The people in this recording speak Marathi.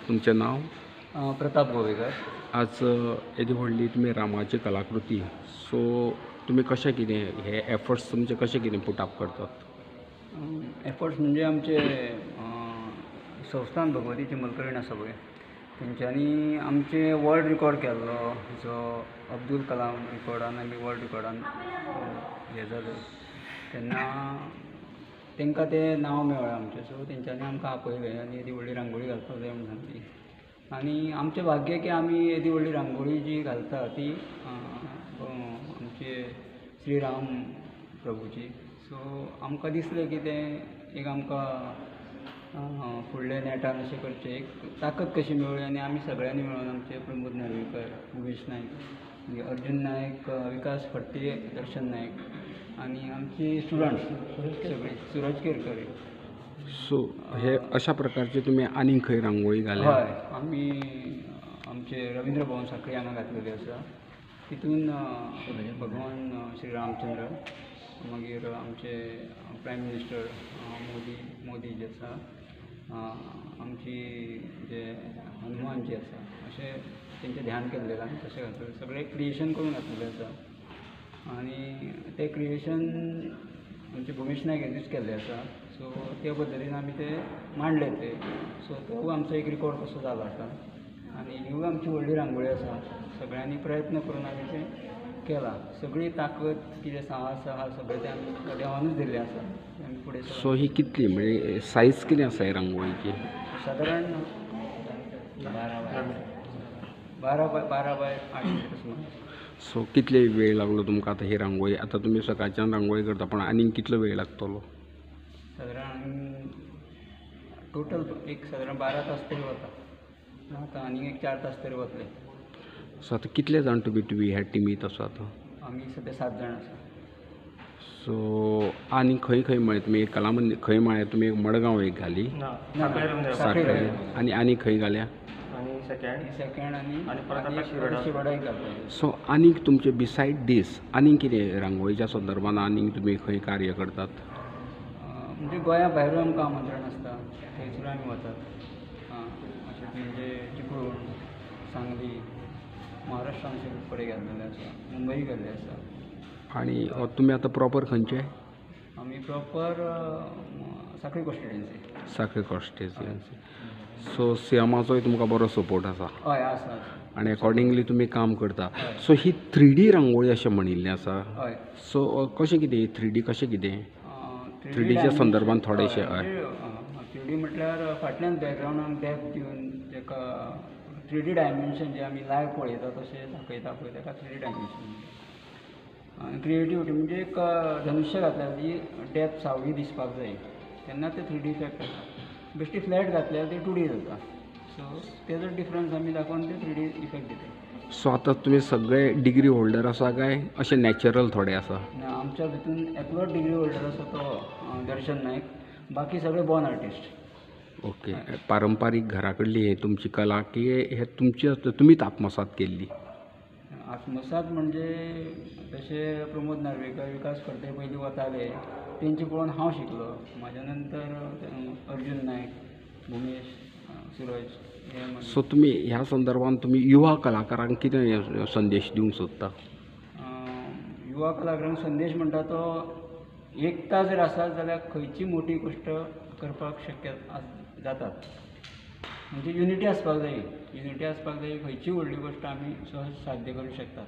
तुमचे नाव? प्रताप गोवेकर. आज येदी व्हडली तुमी रामाची कलाकृती, सो तुम्ही कशें कितें हे एफर्ट्स तुमचे कशें कितें पुट अप करतात? एफर्ट्स म्हणजे आमचे संस्थान भगवती चिमलकरीण आसा पळय, तेंच्यांनी आमचे वर्ल्ड रिकॉर्ड केल्लो, जो अब्दुल कलाम रिकॉर्डान आमी वर्ल्ड रिकॉर्डान हे जाले तेन्ना तांकां तें नांव मेळ्ळें आमचें. सो तेंच्यांनी आमकां आपयलें आनी येदी व्हडली रांगोळी घालपाक जाय म्हणून सांगली. आनी आमचें भाग्य की आमी येदी व्हडली रांगोळी जी घालता ती आमचे श्रीराम प्रभूची. सो आमकां दिसलें की तें एक आमकां फुडले नेटान अशें करचें एक ताकद कशी मेळ्ळी. आनी आमी सगळ्यांनी मेळून आमचे प्रमोद नार्वेकर, उमेश नायक, मागीर अर्जुन नायक, विकास फडते, दर्शन नायक आनी आमची स्टुडंट्स सगळीं, सुरज केरकर. सो हे अशा प्रकारचे तुम्ही आनीक खंय रांगोळी घाल्या? हय, आमी आमचे रवींद्र भवन सांखळी हांगा घातलेली आसा. तितून भगवान श्री रामचंद्र, मागीर आमचे प्रायम मिनिस्टर मोदी जे आसा, आमची जे हनुमान जी आसा, अशें तेंचें ध्यान केल्लें आमी तशें घातलेलें. सगळें क्रिएशन करून घातलेलें आसा. आनी तें क्रिएशन आमचे भुमेश नायक हेणीच केल्लें आसा. सो त्या पद्दतीन आमी ते मांडले ते. सो तो आमचो एक रिकॉर्ड कसो जालो आतां. आनी ह्यो आमची व्हडली रांगोळी आसा. सगळ्यांनी प्रयत्न करून आमी तें केलां. सगळी ताकद कितें साहस आहा सगळें तें आमी देवानूच दिल्लें आसा. आमी फुडें. सो ही कितली म्हणजे सायज कितें आसा ही रांगोळीची? सादारण 12 बाय 8 मीटर. सो कितले वेळ लागलो तुमकां आतां ही रांगोळी? आतां तुमी सकाळच्यान रांगोळी करता, पण आनीक कितलो वेळ लागतलो? सादारण टोटल एक सादारण 12 तास तरी वता. आतां आनीक एक 4 तास तरी वतले. सो आतां कितले जाण तुमी ह्या टिमीत आसा आतां? आमी सध्या 7 जाण आसा. सो आनी खंय खंय म्हळें तुमी एक कला मंदिर खंय म्हळें तुमी एक मडगांव एक घाली सांखळे आनी खंय घाल्या सेकंड आणि शिरोडा एक घालता. सो आनीक तुमचे बिसायड दीस आनीक कितें रांगोळीच्या संदर्भान आनीक तुमी खंय कार्य करतात? म्हणजे गोंया भायरूय आमकां आमंत्रण आसता, थंयसर आमी वतात. अशें म्हणजे चिपळूण, सांगली, महाराष्ट्रान अशे कडेन गेल्लेले आसा, मुंबई गेल्ले आसा. आनी तुमी आतां प्रॉपर खंयचे? आमी प्रॉपर सांखळी कॉन्स्टिट्युएन्सी. सांखळे कॉन्स्टिट्युएन्सी. सो सीएमाचोय तुमकां बरो सपोर्ट आसा हय आसा. आनी अकॉर्डिंगली तुमी काम करता. सो ही 3D रांगोळी अशें म्हणिल्लें आसा. हय. सो कशें कितें 3D कशें कितें? 3Dच्या संदर्भान थोडेशें हय. 3D म्हटल्यार फाटल्यान बॅकग्रावंडाक डॅप्थ दिवन ताका 3D डायमेन्शन जे आमी लायव्ह पळयता तशें दाखयता पळय ताका 3D डायमेन्शन. क्रिएटिविटी म्हणजे एक धनुश्य घातल्यार ती डॅप्थ सावळी दिसपाक जाय तेन्ना ते 3D इफेक्ट येता. बेश्टी फ्लॅट घातल्यार ते 2D जाता. सो तेजो डिफरन्स आमी दाखोवन ते 3D इफेक्ट दिता. सो आतां तुमी सगळे डिग्री होल्डर आसा काय अशें नॅचरल थोडे आसा? आमच्या भितून एकलोच डिग्री होल्डर आसा तो दर्शन नायक, बाकी सगळे बॉर्न आर्टिस्ट. ओके. पारंपारीक घरा कडली ही तुमची कला की हे तुमीच आत्मसात केल्ली? आत्मसात म्हणजे तशे प्रमोद नार्वेकर, विकास फडते पयलीं वताले तेंचे पळोवन हांव शिकलो. म्हाज्या नंतर अर्जून नायक, भुमेश, सुरज हे. सो तुमी ह्या संदर्भान तुमी युवा कलाकारांक कितें संदेश दिवंक सोदता? युवा कलाकारांक संदेश म्हणटा तो एकता जर आसत जाल्यार खंयची मोठी गोश्ट करपाक शक्य जातात. म्हणजे युनिटी आसपाक जाय. युनिटी आसपाक जाय. खंयची व्हडली गोश्ट आमी सहज साध्य करूंक शकतात.